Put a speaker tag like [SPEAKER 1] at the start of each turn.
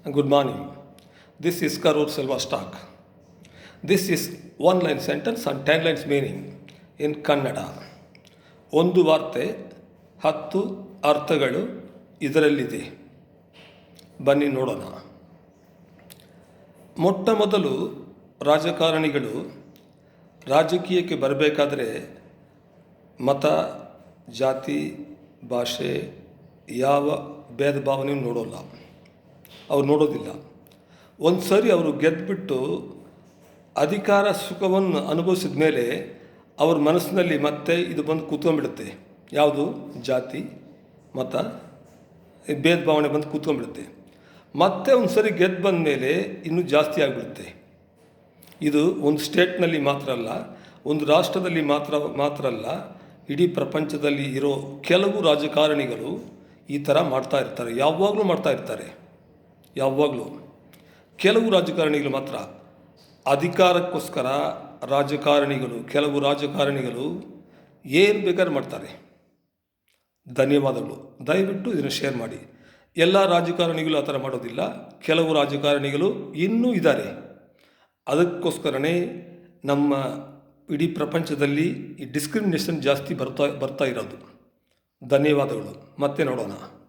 [SPEAKER 1] Good morning. This is Karur Silva Stock. This is one line sentence and 10 lines meaning in Kannada. ಒಂದು ವಾರ್ತೆ 10 ಅರ್ಥಗಳು ಇದರಲ್ಲಿದೆ. ಬನ್ನಿ ನೋಡೋಣ. ಮೊಟ್ಟ ಮೊದಲು ರಾಜಕಾರಣಿಗಳು ರಾಜಕೀಯಕ್ಕೆ ಬರಬೇಕಾದರೆ ಮತ, ಜಾತಿ, ಭಾಷೆ ಯಾವ ಭೇದ ಭಾವನೆಯೂ ನೋಡೋಲ್ಲ. ಅವ್ರು ನೋಡೋದಿಲ್ಲ. ಒಂದು ಸರಿ ಅವರು ಗೆದ್ದುಬಿಟ್ಟು ಅಧಿಕಾರ ಸುಖವನ್ನು ಅನುಭವಿಸಿದ ಮೇಲೆ ಅವ್ರ ಮನಸ್ಸಿನಲ್ಲಿ ಮತ್ತೆ ಇದು ಬಂದು ಕೂತ್ಕೊಂಡ್ಬಿಡುತ್ತೆ. ಯಾವುದು? ಜಾತಿ, ಮತ, ಭೇದ ಭಾವನೆ ಬಂದು ಕೂತ್ಕೊಂಡ್ಬಿಡುತ್ತೆ. ಮತ್ತೆ ಒಂದು ಸರಿ ಗೆದ್ದು ಬಂದ ಮೇಲೆ ಇನ್ನೂ ಜಾಸ್ತಿ ಆಗಿಬಿಡುತ್ತೆ. ಇದು ಒಂದು ಸ್ಟೇಟ್ನಲ್ಲಿ ಮಾತ್ರ ಅಲ್ಲ, ಒಂದು ರಾಷ್ಟ್ರದಲ್ಲಿ ಮಾತ್ರ ಅಲ್ಲ, ಇಡೀ ಪ್ರಪಂಚದಲ್ಲಿ ಇರೋ ಕೆಲವು ರಾಜಕಾರಣಿಗಳು ಈ ಥರ ಮಾಡ್ತಾ ಇರ್ತಾರೆ. ಯಾವಾಗಲೂ ಮಾಡ್ತಾ ಇರ್ತಾರೆ. ಯಾವಾಗಲೂ ಕೆಲವು ರಾಜಕಾರಣಿಗಳು ಮಾತ್ರ ಅಧಿಕಾರಕ್ಕೋಸ್ಕರ ಕೆಲವು ರಾಜಕಾರಣಿಗಳು ಏನು ಬೇಕಾದ್ರೂ ಮಾಡ್ತಾರೆ. ಧನ್ಯವಾದಗಳು. ದಯವಿಟ್ಟು ಇದನ್ನು ಶೇರ್ ಮಾಡಿ. ಎಲ್ಲ ರಾಜಕಾರಣಿಗಳು ಆ ಥರ ಮಾಡೋದಿಲ್ಲ. ಕೆಲವು ರಾಜಕಾರಣಿಗಳು ಇನ್ನೂ ಇದ್ದಾರೆ. ಅದಕ್ಕೋಸ್ಕರನೇ ನಮ್ಮ ಇಡೀ ಪ್ರಪಂಚದಲ್ಲಿ ಈ ಡಿಸ್ಕ್ರಿಮಿನೇಷನ್ ಜಾಸ್ತಿ ಬರ್ತಾ ಇರೋದು. ಧನ್ಯವಾದಗಳು. ಮತ್ತೆ ನೋಡೋಣ.